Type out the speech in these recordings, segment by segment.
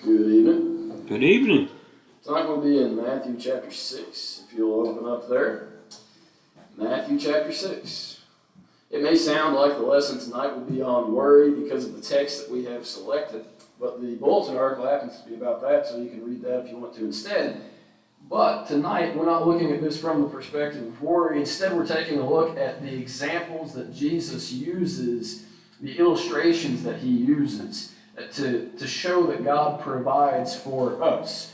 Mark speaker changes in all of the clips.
Speaker 1: Good evening.
Speaker 2: Good evening.
Speaker 1: Tonight we'll be in Matthew chapter 6, if you'll open up there. Matthew chapter 6. It may sound like the lesson tonight will be on worry because of the text that we have selected, but the bulletin article happens to be about that, so you can read that if you want to instead. But tonight we're not looking at this from the perspective of worry. Instead, we're taking a look at the examples that Jesus uses, the illustrations that he uses to show that God provides for us.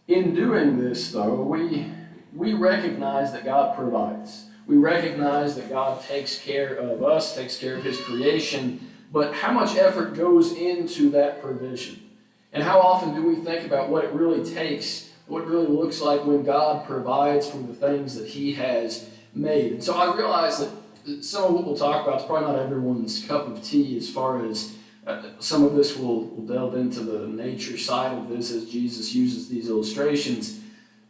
Speaker 1: In doing this, though, we recognize that God provides. We recognize that God takes care of us, takes care of his creation, but how much effort goes into that provision? And how often do we think about what it really takes, what it really looks like when God provides for the things that he has made? And so I realize that some of what we'll talk about is probably not everyone's cup of tea as far as some of this will delve into the nature side of this as Jesus uses these illustrations.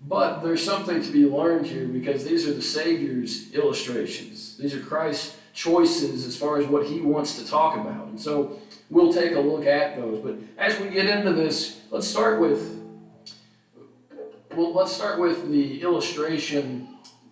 Speaker 1: But there's something to be learned here because these are the Savior's illustrations. These are Christ's choices as far as what he wants to talk about. And so we'll take a look at those. But as we get into this, let's start with the illustration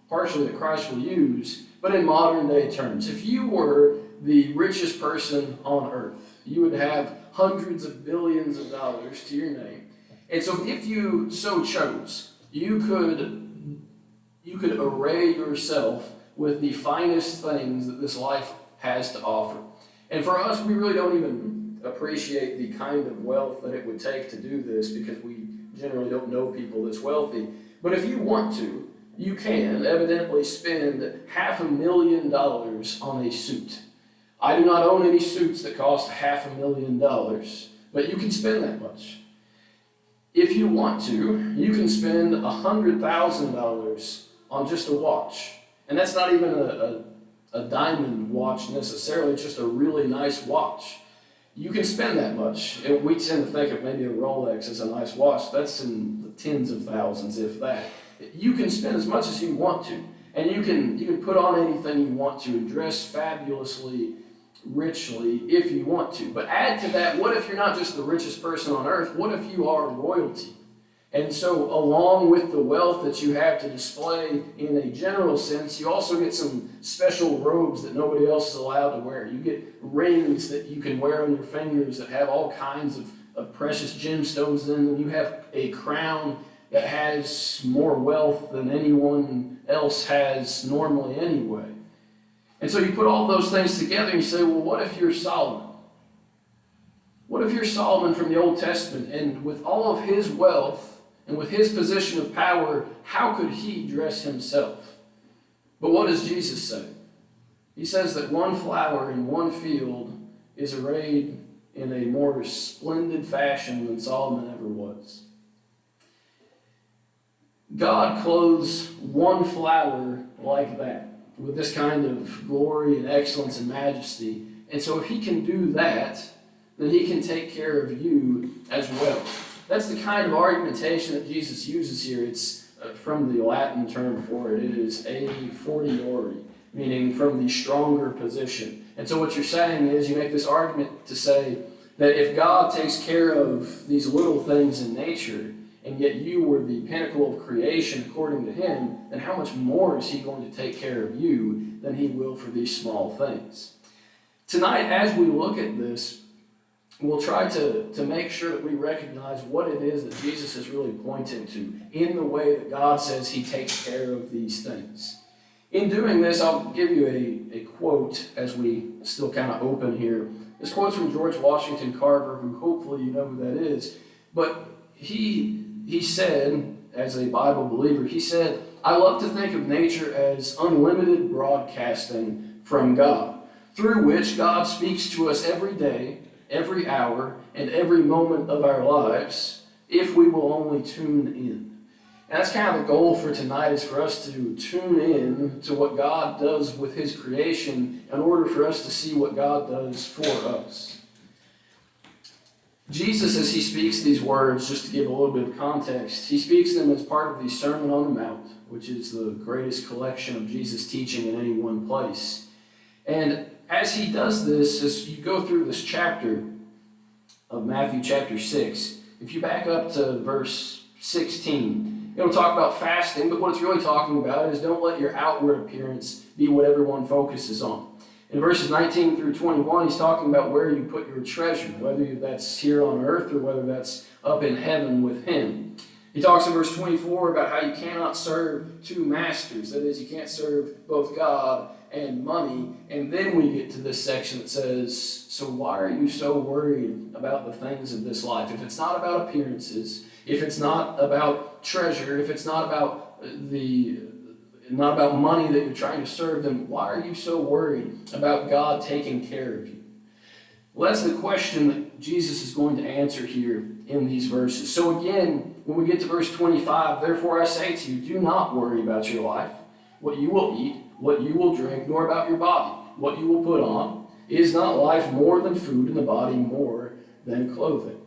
Speaker 1: partially that Christ will use, but in modern day terms. If you were the richest person on earth, you would have hundreds of billions of dollars to your name. And so if you so chose, you could array yourself with the finest things that this life has to offer. And for us, we really don't even appreciate the kind of wealth that it would take to do this because we generally don't know people this wealthy. But if you want to, you can evidently spend $500,000 on a suit. I do not own any suits that cost $500,000, but you can spend that much. If you want to, you can spend $100,000 on just a watch. And that's not even a diamond watch necessarily, it's just a really nice watch. You can spend that much. And we tend to think of maybe a Rolex as a nice watch. That's in the tens of thousands, if that. You can spend as much as you want to. And you can put on anything you want to and dress fabulously richly if you want to. But add to that, what if you're not just the richest person on earth? What if you are royalty? And so along with the wealth that you have to display in a general sense, you also get some special robes that nobody else is allowed to wear. You get rings that you can wear on your fingers that have all kinds of precious gemstones in them. You have a crown that has more wealth than anyone else has normally anyway. And so you put all those things together and you say, well, what if you're Solomon? What if you're Solomon from the Old Testament? And with all of his wealth and with his position of power, how could he dress himself? But what does Jesus say? He says that one flower in one field is arrayed in a more splendid fashion than Solomon ever was. God clothes one flower like that, with this kind of glory and excellence and majesty. And so if he can do that, then he can take care of you as well. That's the kind of argumentation that Jesus uses here. It's from the Latin term for it. It is a fortiori, meaning from the stronger position. And so what you're saying is you make this argument to say that if God takes care of these little things in nature, and yet you were the pinnacle of creation according to him, then how much more is he going to take care of you than he will for these small things? Tonight, as we look at this, we'll try to make sure that we recognize what it is that Jesus is really pointing to in the way that God says he takes care of these things. In doing this, I'll give you a quote as we still kind of open here. This quote's from George Washington Carver, who hopefully you know who that is. But he said, as a Bible believer, he said, I love to think of nature as unlimited broadcasting from God, through which God speaks to us every day, every hour, and every moment of our lives, if we will only tune in. And that's kind of the goal for tonight, is for us to tune in to what God does with his creation in order for us to see what God does for us. Jesus, as he speaks these words, just to give a little bit of context, he speaks them as part of the Sermon on the Mount, which is the greatest collection of Jesus' teaching in any one place. And as he does this, as you go through this chapter of Matthew chapter 6, If you back up to verse 16, it'll talk about fasting, but what it's really talking about is don't let your outward appearance be what everyone focuses on. In verses 19 through 21, he's talking about where you put your treasure, whether that's here on earth or whether that's up in heaven with him. He talks in verse 24 about how you cannot serve two masters. That is, you can't serve both God and money. And then we get to this section that says, so why are you so worried about the things of this life? If it's not about appearances, if it's not about treasure, if it's not about money that you're trying to serve, then why are you so worried about God taking care of you? Well, that's the question that Jesus is going to answer here in these verses. So again, when we get to verse 25, therefore I say to you, do not worry about your life, what you will eat, what you will drink, nor about your body, what you will put on. Is not life more than food, and the body more than clothing?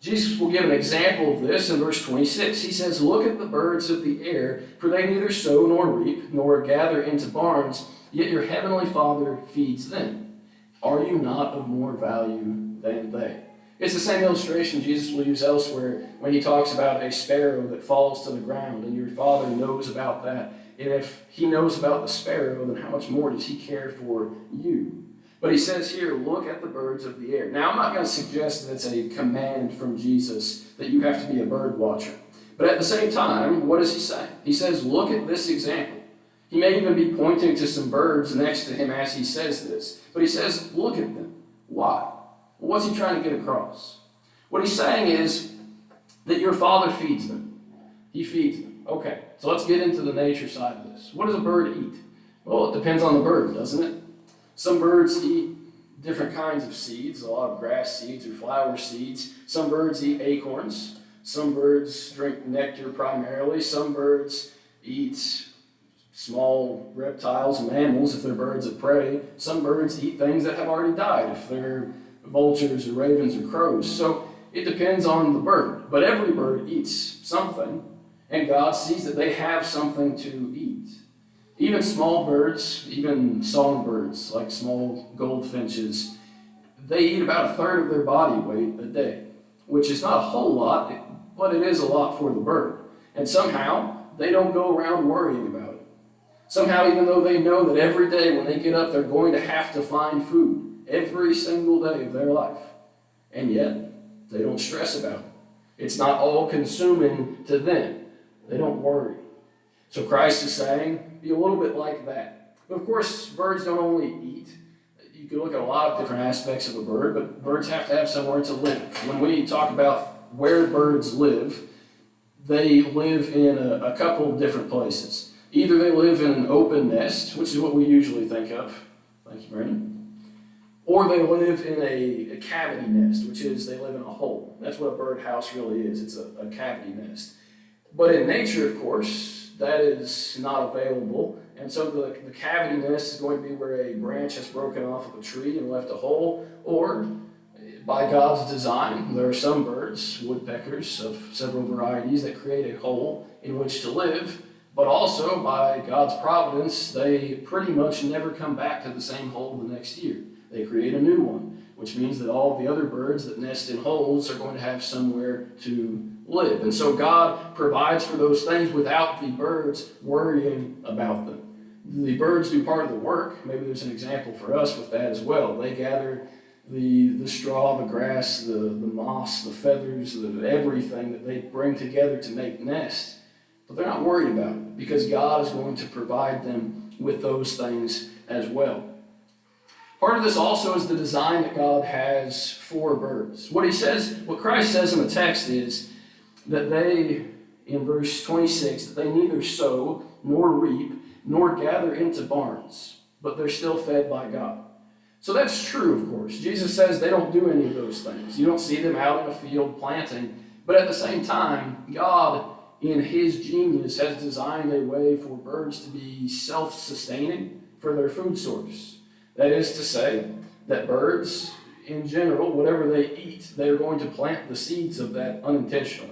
Speaker 1: Jesus will give an example of this in verse 26. He says, look at the birds of the air, for they neither sow nor reap, nor gather into barns, yet your heavenly Father feeds them. Are you not of more value than they? It's the same illustration Jesus will use elsewhere when he talks about a sparrow that falls to the ground, and your Father knows about that. And if he knows about the sparrow, then how much more does he care for you? But he says here, look at the birds of the air. Now, I'm not going to suggest that it's a command from Jesus that you have to be a bird watcher. But at the same time, what does he say? He says, look at this example. He may even be pointing to some birds next to him as he says this. But he says, look at them. Why? Well, what's he trying to get across? What he's saying is that your Father feeds them. He feeds them. Okay, so let's get into the nature side of this. What does a bird eat? Well, it depends on the bird, doesn't it? Some birds eat different kinds of seeds, a lot of grass seeds or flower seeds. Some birds eat acorns. Some birds drink nectar primarily. Some birds eat small reptiles and mammals if they're birds of prey. Some birds eat things that have already died if they're vultures or ravens or crows. So it depends on the bird. But every bird eats something, and God sees that they have something to eat. Even small birds, even songbirds like small goldfinches, they eat about a third of their body weight a day, which is not a whole lot, but it is a lot for the bird. And somehow, they don't go around worrying about it. Somehow, even though they know that every day when they get up, they're going to have to find food every single day of their life. And yet, they don't stress about it. It's not all consuming to them. They don't worry. So Christ is saying, be a little bit like that. But of course, birds don't only eat. You can look at a lot of different aspects of a bird, but birds have to have somewhere to live. When we talk about where birds live, they live in a couple of different places. Either they live in an open nest, which is what we usually think of. Thank you, Brandon. Or they live in a cavity nest, which is they live in a hole. That's what a birdhouse really is. It's a cavity nest. But in nature, of course, that is not available. And so the cavity nest is going to be where a branch has broken off of a tree and left a hole. Or, by God's design, there are some birds, woodpeckers of several varieties, that create a hole in which to live. But also, by God's providence, they pretty much never come back to the same hole the next year. They create a new one, which means that all the other birds that nest in holes are going to have somewhere to live. And so God provides for those things without the birds worrying about them. The birds do part of the work. Maybe there's an example for us with that as well. They gather the straw, the grass, the moss, the feathers, everything that they bring together to make nests. But they're not worried about it because God is going to provide them with those things as well. Part of this also is the design that God has for birds. What Christ says in the text is that they, in verse 26, that they neither sow nor reap nor gather into barns, but they're still fed by God. So that's true, of course. Jesus says they don't do any of those things. You don't see them out in a field planting. But at the same time, God, in his genius, has designed a way for birds to be self-sustaining for their food source. That is to say that birds, in general, whatever they eat, they're going to plant the seeds of that unintentionally.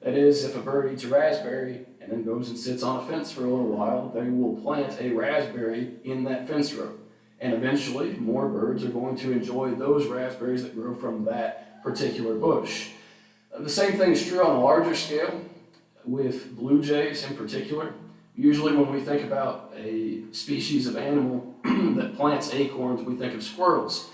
Speaker 1: That is, if a bird eats a raspberry and then goes and sits on a fence for a little while, they will plant a raspberry in that fence row. And eventually, more birds are going to enjoy those raspberries that grow from that particular bush. The same thing is true on a larger scale with blue jays in particular. Usually when we think about a species of animal that plants acorns, we think of squirrels.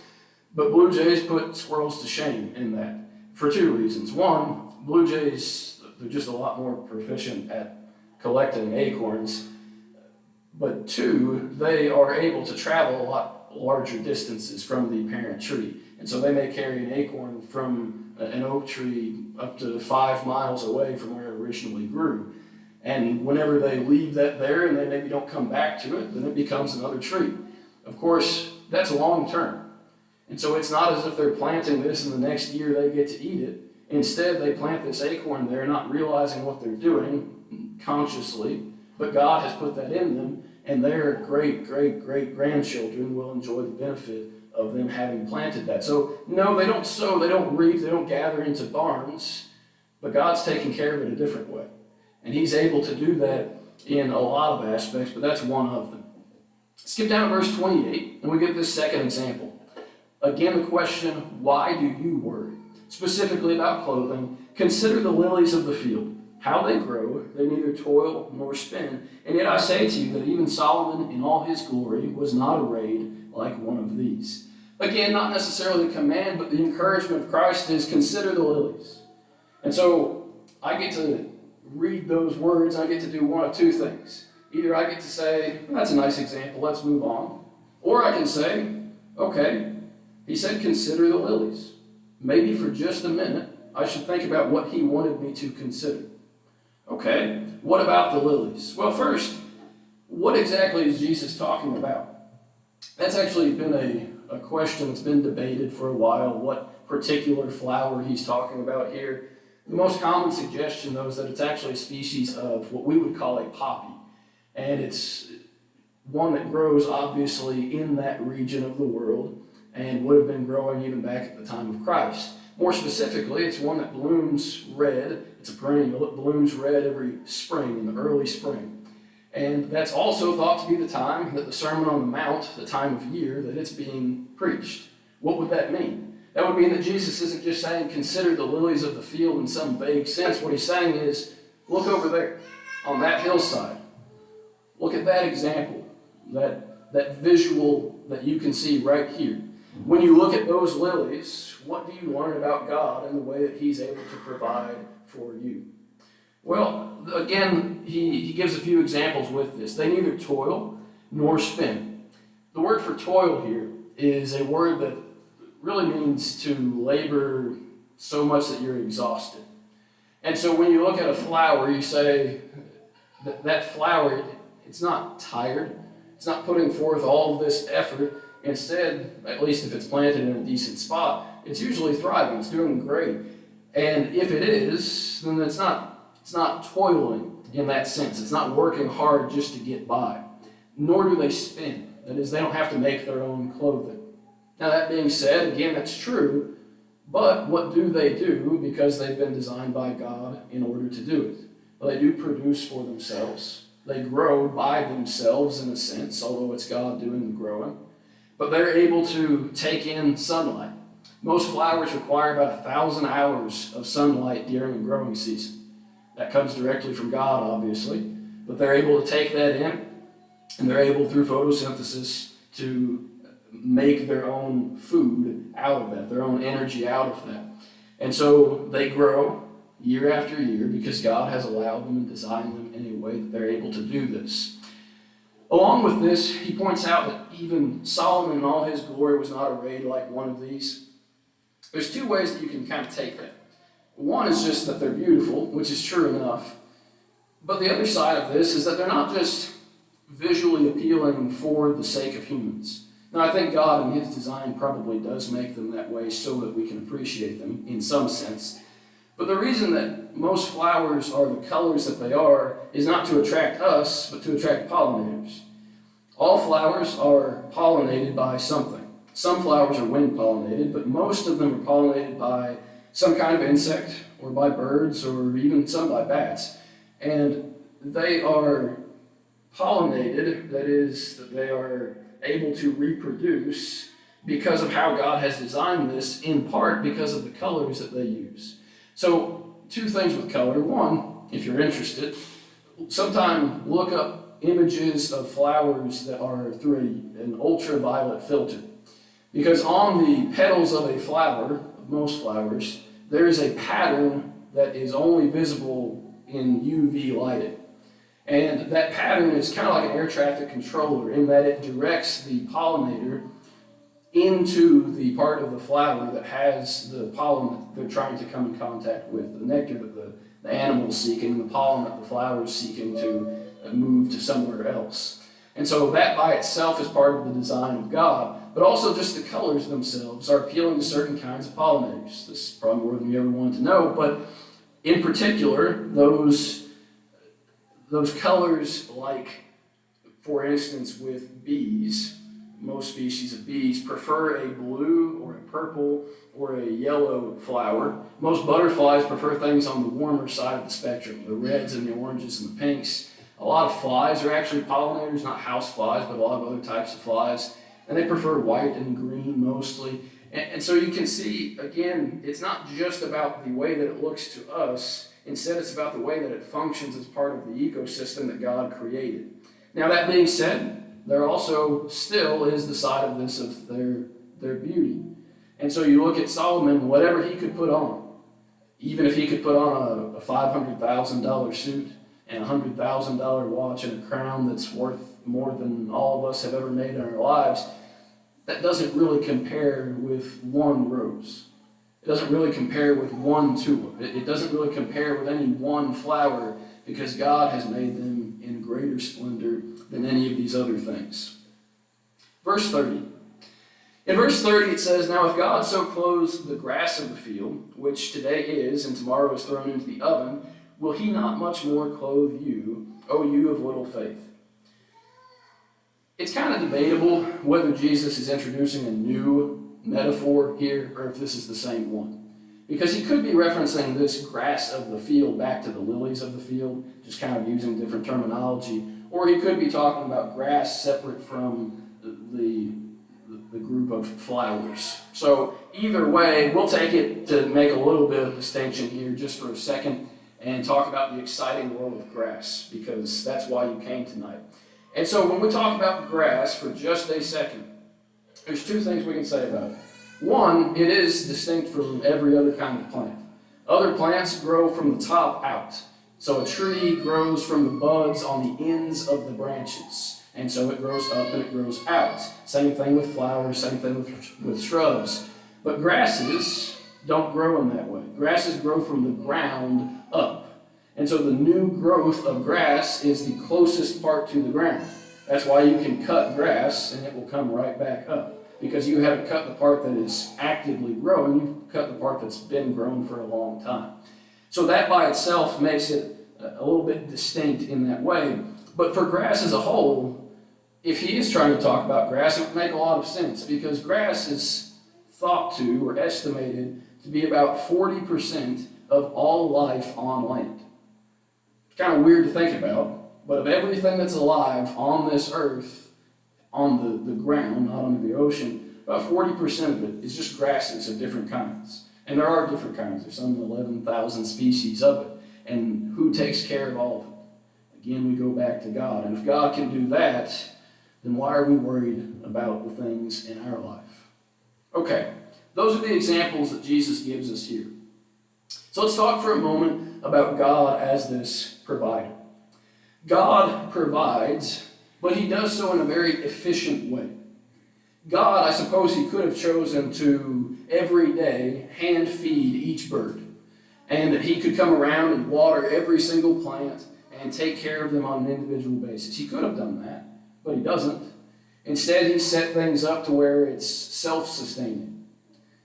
Speaker 1: But blue jays put squirrels to shame in that for two reasons. One, blue jays, they're just a lot more proficient at collecting acorns. But two, they are able to travel a lot larger distances from the parent tree. And so they may carry an acorn from an oak tree up to 5 miles away from where it originally grew. And whenever they leave that there and they maybe don't come back to it, then it becomes another tree. Of course, that's long term. And so it's not as if they're planting this and the next year they get to eat it. Instead, they plant this acorn there, not realizing what they're doing consciously, but God has put that in them, and their great-great-great-grandchildren will enjoy the benefit of them having planted that. So, no, they don't sow, they don't reap, they don't gather into barns, but God's taking care of it a different way. And He's able to do that in a lot of aspects, but that's one of them. Skip down to verse 28, and we get this second example. Again, the question, why do you worry? Specifically about clothing, consider the lilies of the field, how they grow, they neither toil nor spin. And yet I say to you that even Solomon in all his glory was not arrayed like one of these. Again, not necessarily the command, but the encouragement of Christ is consider the lilies. And so I get to read those words, I get to do one of two things. Either I get to say, that's a nice example, let's move on. Or I can say, okay, he said consider the lilies. Maybe for just a minute, I should think about what he wanted me to consider. Okay, what about the lilies? Well, first, what exactly is Jesus talking about? That's actually been a question that's been debated for a while, what particular flower he's talking about here. The most common suggestion, though, is that it's actually a species of what we would call a poppy. And it's one that grows, obviously, in that region of the world and would have been growing even back at the time of Christ. More specifically, it's one that blooms red. It's a perennial. It blooms red every spring, in the early spring. And that's also thought to be the time that the Sermon on the Mount, the time of year that it's being preached. What would that mean? That would mean that Jesus isn't just saying, consider the lilies of the field in some vague sense. What he's saying is, look over there on that hillside. Look at that example, that visual that you can see right here. When you look at those lilies, what do you learn about God and the way that He's able to provide for you? Well, again, he gives a few examples with this. They neither toil nor spin. The word for toil here is a word that really means to labor so much that you're exhausted. And so when you look at a flower, you say that flower, it's not tired. It's not putting forth all of this effort. Instead, at least if it's planted in a decent spot, it's usually thriving. It's doing great. And if it is, then it's not toiling in that sense. It's not working hard just to get by. Nor do they spin. That is, they don't have to make their own clothing. Now, that being said, again, that's true. But what do they do because they've been designed by God in order to do it? Well, they do produce for themselves. They grow by themselves in a sense, although it's God doing the growing. But they're able to take in sunlight. Most flowers require about 1,000 hours of sunlight during the growing season. That comes directly from God, obviously. But they're able to take that in, and they're able, through photosynthesis, to make their own food out of that, their own energy out of that. And so they grow year after year because God has allowed them and designed them in a way that they're able to do this. Along with this, he points out that even Solomon in all his glory was not arrayed like one of these. There's two ways that you can kind of take that. One is just that they're beautiful, which is true enough. But the other side of this is that they're not just visually appealing for the sake of humans. Now, I think God in His design probably does make them that way so that we can appreciate them in some sense. But the reason that most flowers are the colors that they are is not to attract us, but to attract pollinators. All flowers are pollinated by something. Some flowers are wind pollinated, but most of them are pollinated by some kind of insect, or by birds, or even some by bats. And they are pollinated, that is, that they are able to reproduce because of how God has designed this, in part because of the colors that they use. So, two things with color. One, if you're interested, sometime look up images of flowers that are through an ultraviolet filter. Because on the petals of a flower, of most flowers, there is a pattern that is only visible in UV lighting. And that pattern is kind of like an air traffic controller in that it directs the pollinator into the part of the flower that has the pollen that they're trying to come in contact with, the nectar that the animal's seeking, the pollen that the flower is seeking to move to somewhere else. And so that by itself is part of the design of God, but also just the colors themselves are appealing to certain kinds of pollinators. This is probably more than you ever wanted to know, but in particular, those colors, like, for instance, with bees, most species of bees prefer a blue or a purple or a yellow flower. Most butterflies prefer things on the warmer side of the spectrum, the reds and the oranges and the pinks. A lot of flies are actually pollinators, not house flies, but a lot of other types of flies, and they prefer white and green mostly. And so you can see, again, it's not just about the way that it looks to us. Instead, it's about the way that it functions as part of the ecosystem that God created. Now, that being said, there also still is the side of this of their beauty. And so you look at Solomon, whatever he could put on, even if he could put on a $500,000 suit and a $100,000 watch and a crown that's worth more than all of us have ever made in our lives, that doesn't really compare with one rose. It doesn't really compare with one tulip. It doesn't really compare with any one flower, because God has made them in greater splendor than any of these other things. Verse 30. In verse 30 it says, "Now if God so clothes the grass of the field, which today is and tomorrow is thrown into the oven, will he not much more clothe you, O you of little faith?" It's kind of debatable whether Jesus is introducing a new metaphor here or if this is the same one. Because he could be referencing this grass of the field back to the lilies of the field, just kind of using different terminology. Or he could be talking about grass separate from the group of flowers. So either way, we'll take it to make a little bit of distinction here just for a second and talk about the exciting world of grass, because that's why you came tonight. And so when we talk about grass for just a second, there's two things we can say about it. One, it is distinct from every other kind of plant. Other plants grow from the top out. So a tree grows from the buds on the ends of the branches. And so it grows up and it grows out. Same thing with flowers, same thing with shrubs. But grasses don't grow in that way. Grasses grow from the ground up. And so the new growth of grass is the closest part to the ground. That's why you can cut grass and it will come right back up. Because you haven't cut the part that is actively growing, you've cut the part that's been grown for a long time. So that by itself makes it a little bit distinct in that way. But for grass as a whole, if he is trying to talk about grass, it would make a lot of sense, because grass is thought to or estimated to be about 40% of all life on land. It's kind of weird to think about, but of everything that's alive on this earth, on the ground, not on the ocean, about 40% of it is just grasses of different kinds. And there are different kinds. There's some 11,000 species of it. And who takes care of all of it? Again, we go back to God. And if God can do that, then why are we worried about the things in our life? Okay, those are the examples that Jesus gives us here. So let's talk for a moment about God as this provider. God provides, but he does so in a very efficient way. God, I suppose he could have chosen to every day hand feed each bird, and that he could come around and water every single plant and take care of them on an individual basis. He could have done that, but he doesn't. Instead, he set things up to where it's self-sustaining.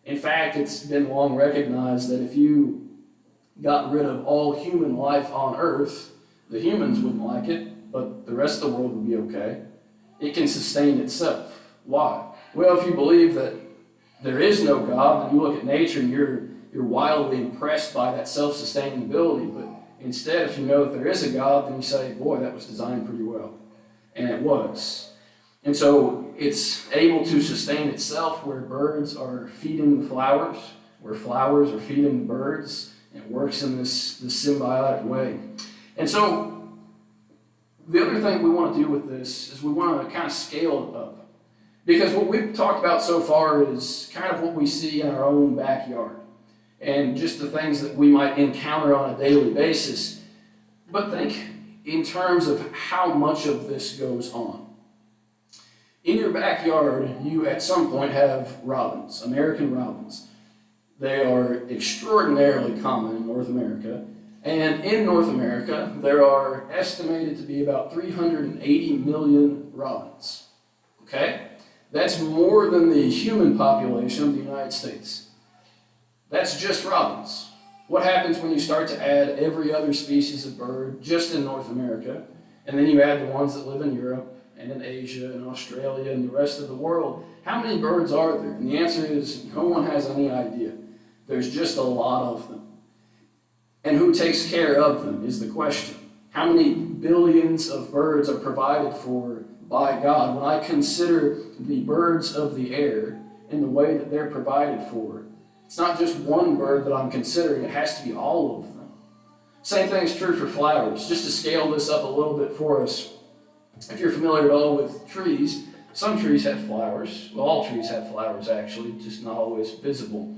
Speaker 1: In fact, it's been long recognized that if you got rid of all human life on earth, the humans wouldn't like it, but the rest of the world would be okay. It can sustain itself. Why? Well, if you believe that there is no God, then you look at nature and you're wildly impressed by that self-sustaining ability. But instead, if you know that there is a God, then you say, boy, that was designed pretty well. And it was. And so it's able to sustain itself where birds are feeding the flowers, where flowers are feeding the birds, It works in this symbiotic way. And so the other thing we want to do with this is we want to kind of scale it up. Because what we've talked about so far is kind of what we see in our own backyard and just the things that we might encounter on a daily basis. But think in terms of how much of this goes on. In your backyard, you at some point have robins, American robins. They are extraordinarily common in North America. And in North America, there are estimated to be about 380 million robins. Okay? That's more than the human population of the United States. That's just robins. What happens when you start to add every other species of bird just in North America, and then you add the ones that live in Europe and in Asia and Australia and the rest of the world? How many birds are there? And the answer is no one has any idea. There's just a lot of them. And who takes care of them is the question. How many billions of birds are provided for by God? When I consider the birds of the air and the way that they're provided for, it's not just one bird that I'm considering, it has to be all of them. Same thing is true for flowers. Just to scale this up a little bit for us, if you're familiar at all with trees, some trees have flowers. Well, all trees have flowers actually, just not always visible.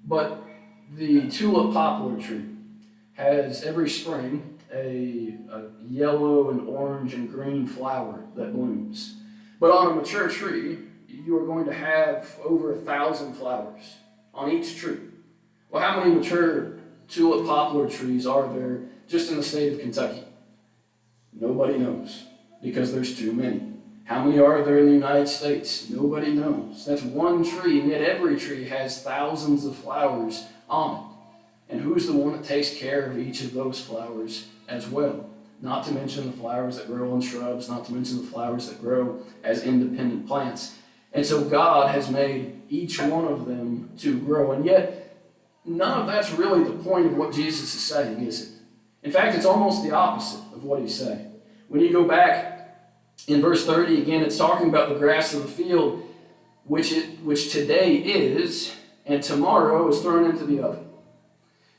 Speaker 1: But the tulip poplar tree has every spring a yellow and orange and green flower that blooms. But on a mature tree, you are going to have over 1,000 flowers on each tree. Well, how many mature tulip poplar trees are there just in the state of Kentucky? Nobody knows, because there's too many. How many are there in the United States? Nobody knows. That's one tree, and yet every tree has thousands of flowers on it. And who's the one that takes care of each of those flowers as well? Not to mention the flowers that grow on shrubs, not to mention the flowers that grow as independent plants. And so God has made each one of them to grow. And yet, none of that's really the point of what Jesus is saying, is it? In fact, it's almost the opposite of what he's saying. When you go back in verse 30, again, it's talking about the grass of the field, which today is, and tomorrow is thrown into the oven.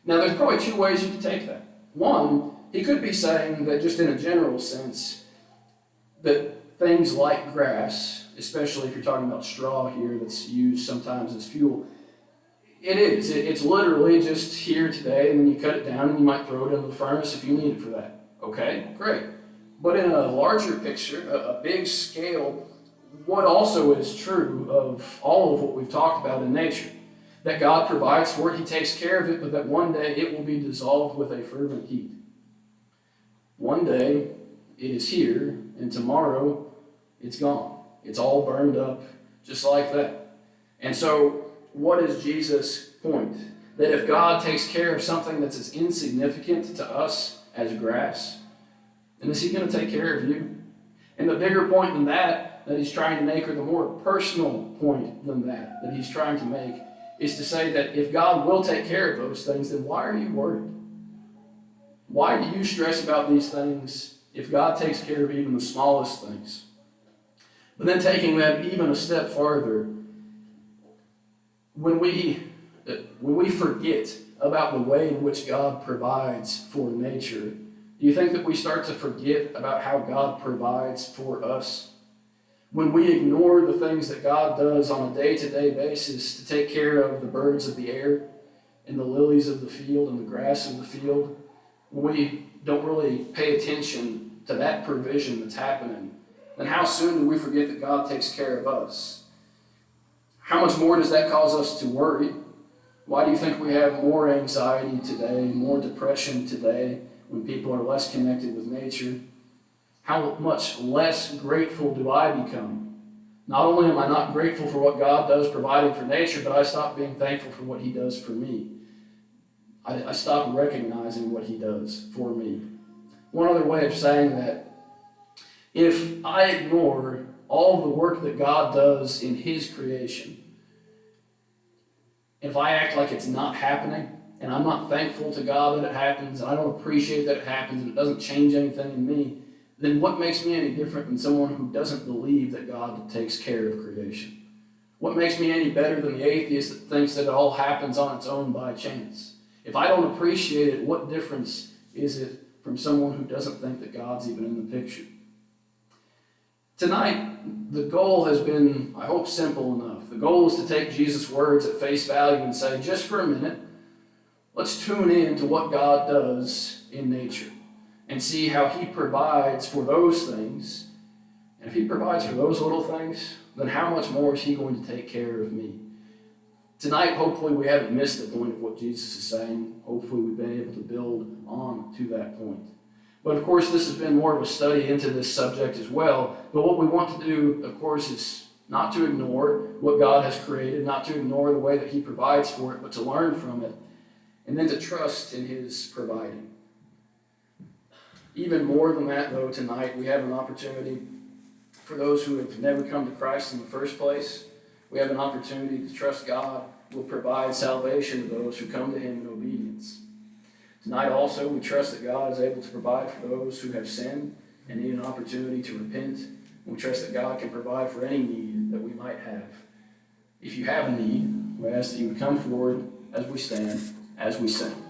Speaker 1: Now, there's probably two ways you could take that. One, he could be saying that just in a general sense, that things like grass, especially if you're talking about straw here that's used sometimes as fuel, it's literally just here today, and then you cut it down and you might throw it in the furnace if you need it for that. Okay, great. But in a larger picture, a big scale, what also is true of all of what we've talked about in nature? That God provides for it, he takes care of it, but that one day it will be dissolved with a fervent heat. One day it is here, and tomorrow it's gone. It's all burned up just like that. And so what is Jesus' point? That if God takes care of something that's as insignificant to us as grass, then is he going to take care of you? And the bigger point than that he's trying to make, or the more personal point than that he's trying to make, is to say that if God will take care of those things, then why are you worried? Why do you stress about these things if God takes care of even the smallest things? But then taking that even a step farther, when we forget about the way in which God provides for nature, do you think that we start to forget about how God provides for us? When we ignore the things that God does on a day-to-day basis to take care of the birds of the air and the lilies of the field and the grass of the field, when we don't really pay attention to that provision that's happening, then how soon do we forget that God takes care of us? How much more does that cause us to worry? Why do you think we have more anxiety today, more depression today, when people are less connected with nature? How much less grateful do I become? Not only am I not grateful for what God does providing for nature, but I stop being thankful for what he does for me. I stop recognizing what he does for me. One other way of saying that, if I ignore all the work that God does in his creation, if I act like it's not happening, and I'm not thankful to God that it happens, and I don't appreciate that it happens, and it doesn't change anything in me, then what makes me any different than someone who doesn't believe that God takes care of creation? What makes me any better than the atheist that thinks that it all happens on its own by chance? If I don't appreciate it, what difference is it from someone who doesn't think that God's even in the picture? Tonight, the goal has been, I hope, simple enough. The goal is to take Jesus' words at face value and say, just for a minute, let's tune in to what God does in nature and see how he provides for those things. And if he provides for those little things, then how much more is he going to take care of me? Tonight, hopefully, we haven't missed the point of what Jesus is saying. Hopefully, we've been able to build on to that point. But of course, this has been more of a study into this subject as well. But what we want to do, of course, is not to ignore what God has created, not to ignore the way that he provides for it, but to learn from it, and then to trust in his providing. Even more than that, though, tonight, we have an opportunity for those who have never come to Christ in the first place. We have an opportunity to trust God will provide salvation to those who come to him in obedience. Tonight also, we trust that God is able to provide for those who have sinned and need an opportunity to repent. And we trust that God can provide for any need that we might have. If you have a need, we ask that you would come forward as we stand, as we sing.